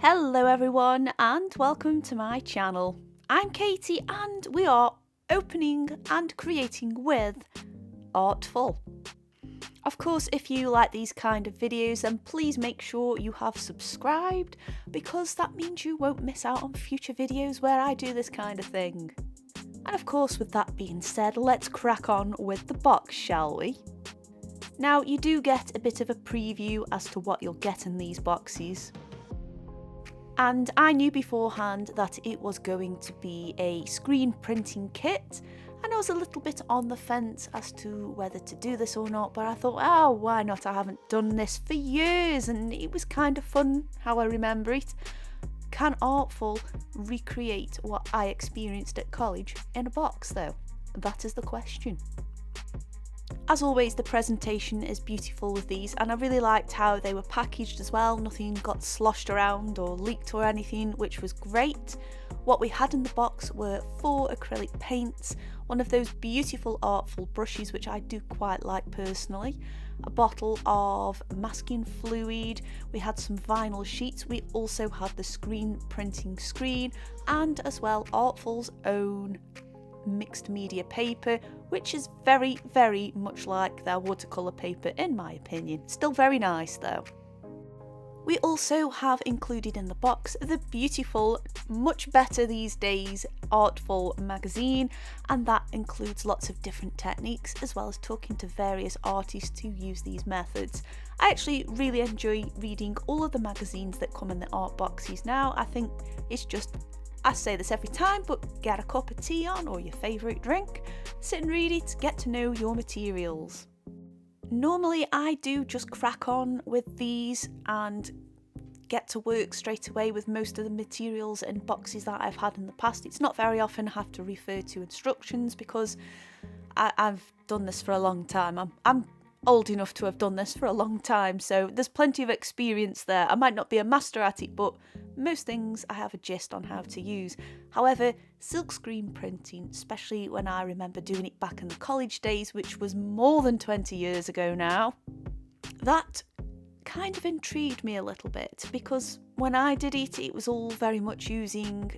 Hello everyone and welcome to my channel. I'm Katie and we are opening and creating with Artful. Of course, if you like these kind of videos, then please make sure you have subscribed because that means you won't miss out on future videos where I do this kind of thing. And of course, with that being said, let's crack on with the box, shall we? Now, you do get a bit of a preview as to what you'll get in these boxes. And I knew beforehand that it was going to be a screen printing kit, and I was a little bit on the fence as to whether to do this or not, but I thought, oh, why not? I haven't done this for years and it was kind of fun how I remember it. Can Artful recreate what I experienced at college in a box though? That is the question. As always, the presentation is beautiful with these, and I really liked how they were packaged as well. Nothing got sloshed around or leaked or anything, which was great. What we had in the box were 4 acrylic paints, one of those beautiful Artful brushes which I do quite like personally, a bottle of masking fluid, we had some vinyl sheets, we also had the screen printing screen, and as well Artful's own mixed media paper, which is very, very much like their watercolour paper in my opinion. Still very nice though. We also have included in the box the beautiful, much better these days, Artful magazine, and that includes lots of different techniques as well as talking to various artists who use these methods. I actually really enjoy reading all of the magazines that come in the art boxes now. I think it's just, I say this every time, but get a cup of tea on or your favourite drink, sit and read it, get to know your materials. Normally I do just crack on with these and get to work straight away with most of the materials and boxes that I've had in the past. It's not very often I have to refer to instructions because I've done this for a long time. I'm old enough to have done this for a long time, so there's plenty of experience there. I might not be a master at it, but most things I have a gist on how to use. However, silkscreen printing, especially when I remember doing it back in the college days, which was more than 20 years ago now, that kind of intrigued me a little bit because when I did it, it was all very much using,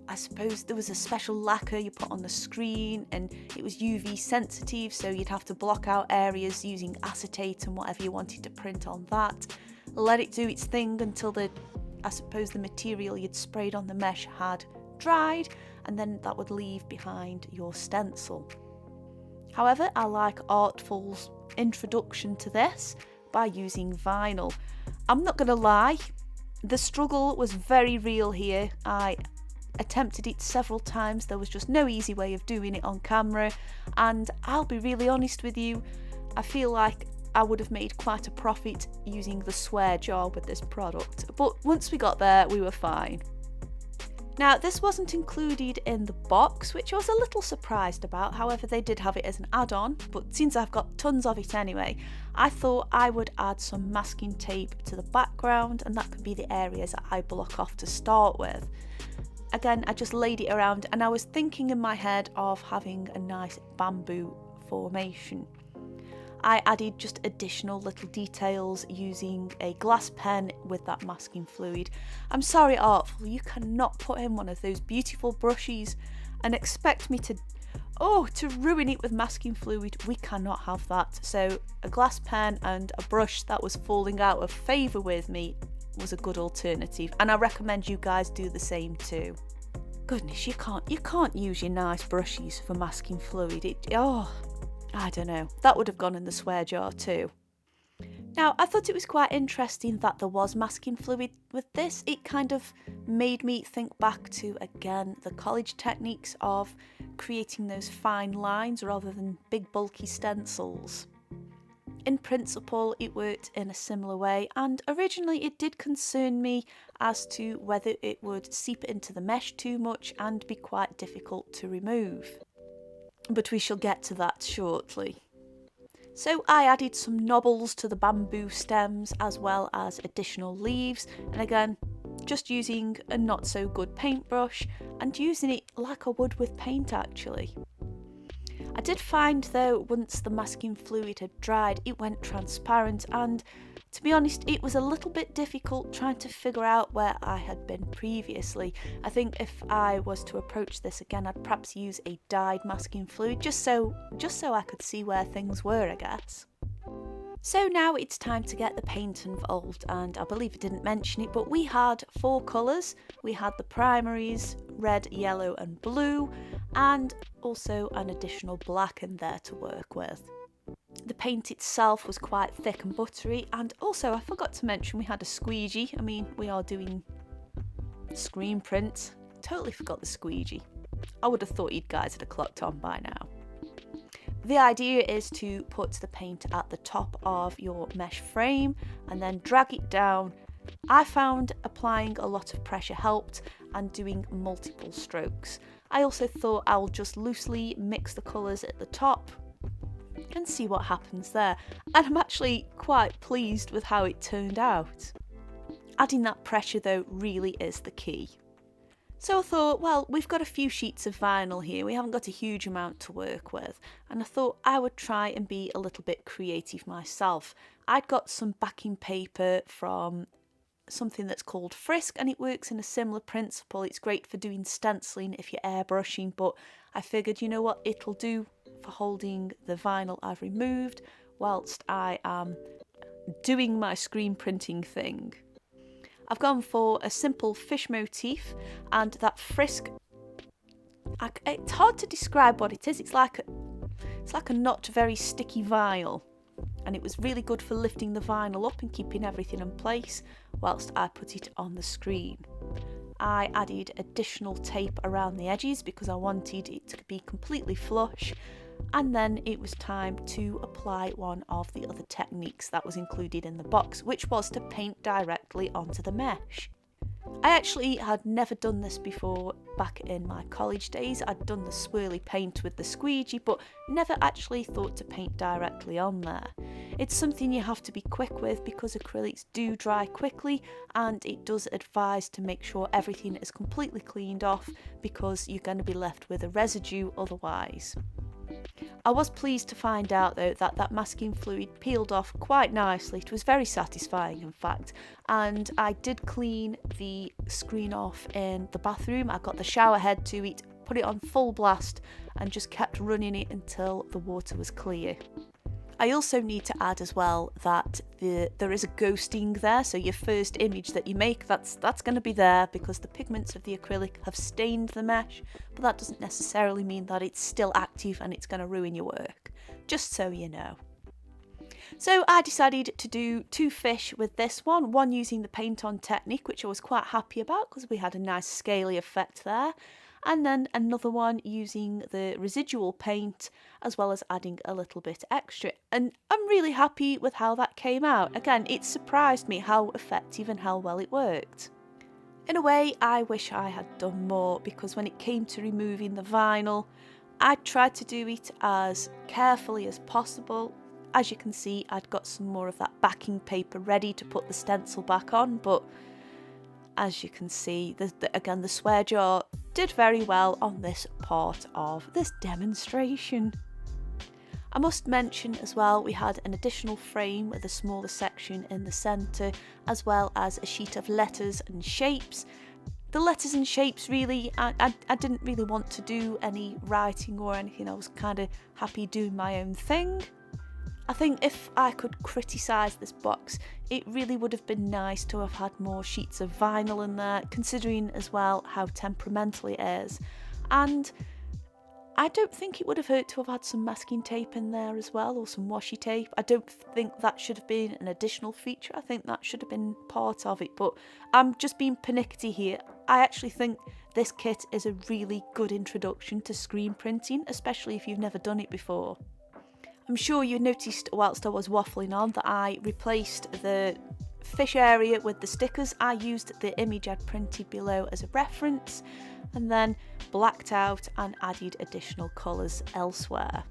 I suppose there was a special lacquer you put on the screen and it was UV sensitive, so you'd have to block out areas using acetate and whatever you wanted to print on that. Let it do its thing until the material you'd sprayed on the mesh had dried, and then that would leave behind your stencil. However, I like Artful's introduction to this by using vinyl. I'm not going to lie, the struggle was very real here. I attempted it several times, there was just no easy way of doing it on camera, and I'll be really honest with you, I feel like I would have made quite a profit using the swear jar with this product, but once we got there we were fine. Now, this wasn't included in the box, which I was a little surprised about. However, they did have it as an add-on, but since I've got tons of it anyway, I thought I would add some masking tape to the background, and that could be the areas that I block off to start with. Again, I just laid it around and I was thinking in my head of having a nice bamboo formation. I added just additional little details using a glass pen with that masking fluid. I'm sorry, Artful, you cannot put in one of those beautiful brushes and expect me to ruin it with masking fluid. We cannot have that. So a glass pen and a brush that was falling out of favour with me was a good alternative, and I recommend you guys do the same too. Goodness, you can't use your nice brushes for masking fluid. I don't know, that would have gone in the swear jar too. Now, I thought it was quite interesting that there was masking fluid with this. It kind of made me think back to, again, the college techniques of creating those fine lines rather than big bulky stencils. In principle, it worked in a similar way, and originally it did concern me as to whether it would seep into the mesh too much and be quite difficult to remove. But we shall get to that shortly. So I added some knobbles to the bamboo stems as well as additional leaves, and again, just using a not so good paintbrush and using it like I would with paint actually. I did find though, once the masking fluid had dried, it went transparent, and To be honest, it was a little bit difficult trying to figure out where I had been previously. I think if I was to approach this again, I'd perhaps use a dyed masking fluid just so I could see where things were, I guess. So now it's time to get the paint involved, and I believe I didn't mention it, but we had 4 colours. We had the primaries, red, yellow and blue, and also an additional black in there to work with. The paint itself was quite thick and buttery, and also I forgot to mention we had a squeegee. I mean, we are doing screen print. Totally forgot the squeegee. I would have thought you guys would have clocked on by now. The idea is to put the paint at the top of your mesh frame and then drag it down. I found applying a lot of pressure helped and doing multiple strokes. I also thought I'll just loosely mix the colours at the top and see what happens there, and I'm actually quite pleased with how it turned out. Adding that pressure though really is the key. So I thought, well, we've got a few sheets of vinyl here, we haven't got a huge amount to work with, and I thought I would try and be a little bit creative myself. I'd got some backing paper from something that's called Frisk, and it works in a similar principle. It's great for doing stenciling if you're airbrushing, but I figured, you know what, it'll do for holding the vinyl I've removed whilst I am doing my screen printing thing. I've gone for a simple fish motif, and that Frisk, it's hard to describe what it is. It's like a not very sticky vinyl, and it was really good for lifting the vinyl up and keeping everything in place whilst I put it on the screen. I added additional tape around the edges because I wanted it to be completely flush, and then it was time to apply one of the other techniques that was included in the box, which was to paint directly onto the mesh. I actually had never done this before back in my college days. I'd done the swirly paint with the squeegee, but never actually thought to paint directly on there. It's something you have to be quick with because acrylics do dry quickly, and it does advise to make sure everything is completely cleaned off because you're going to be left with a residue otherwise. I was pleased to find out though that masking fluid peeled off quite nicely. It was very satisfying in fact, and I did clean the screen off in the bathroom. I got the shower head to it, put it on full blast and just kept running it until the water was clear. I also need to add as well that there is a ghosting there, so your first image that you make, that's going to be there because the pigments of the acrylic have stained the mesh, but that doesn't necessarily mean that it's still active and it's going to ruin your work, just so you know. So I decided to do 2 fish with this one using the paint on technique, which I was quite happy about because we had a nice scaly effect there, and then another one using the residual paint as well as adding a little bit extra, and I'm really happy with how that came out. Again, it surprised me how effective and how well it worked. In a way, I wish I had done more because when it came to removing the vinyl, I tried to do it as carefully as possible. As you can see, I'd got some more of that backing paper ready to put the stencil back on, but as you can see, again, the swear jar did very well on this part of this demonstration. I must mention as well, we had an additional frame with a smaller section in the centre, as well as a sheet of letters and shapes. The letters and shapes really, I didn't really want to do any writing or anything. I was kind of happy doing my own thing. I think if I could criticise this box, it really would have been nice to have had more sheets of vinyl in there, considering as well how temperamental it is. And I don't think it would have hurt to have had some masking tape in there as well, or some washi tape. I don't think that should have been an additional feature. I think that should have been part of it, but I'm just being pernickety here. I actually think this kit is a really good introduction to screen printing, especially if you've never done it before. I'm sure you noticed whilst I was waffling on that I replaced the fish area with the stickers. I used the image I'd printed below as a reference and then blacked out and added additional colours elsewhere.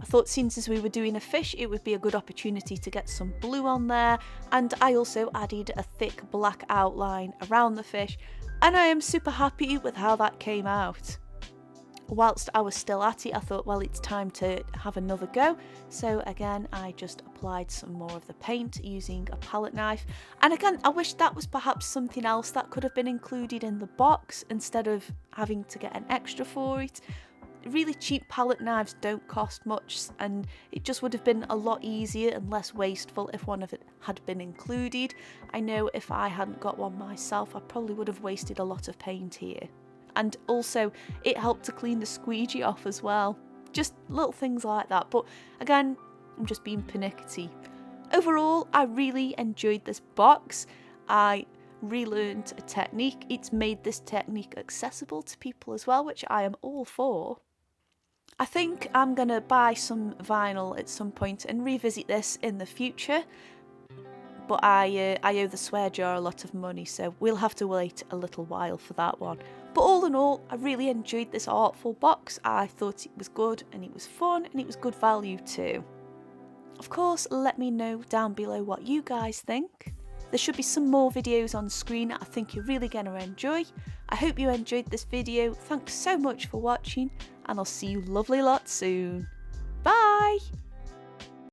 I thought since as we were doing a fish, it would be a good opportunity to get some blue on there, and I also added a thick black outline around the fish, and I am super happy with how that came out. whilst I was still at it, I thought, well, it's time to have another go. So again, I just applied some more of the paint using a palette knife. And again, I wish that was perhaps something else that could have been included in the box instead of having to get an extra for it. Really cheap palette knives don't cost much, and it just would have been a lot easier and less wasteful if one of it had been included. I know if I hadn't got one myself, I probably would have wasted a lot of paint here. And also, it helped to clean the squeegee off as well. Just little things like that. But again, I'm just being pernickety. Overall, I really enjoyed this box. I relearned a technique. It's made this technique accessible to people as well, which I am all for. I think I'm going to buy some vinyl at some point and revisit this in the future. But I owe the swear jar a lot of money, so we'll have to wait a little while for that one. But all in all, I really enjoyed this artful box. I thought it was good and it was fun and it was good value too. Of course, let me know down below what you guys think. There should be some more videos on screen I think you're really going to enjoy. I hope you enjoyed this video. Thanks so much for watching, and I'll see you lovely lot soon. Bye!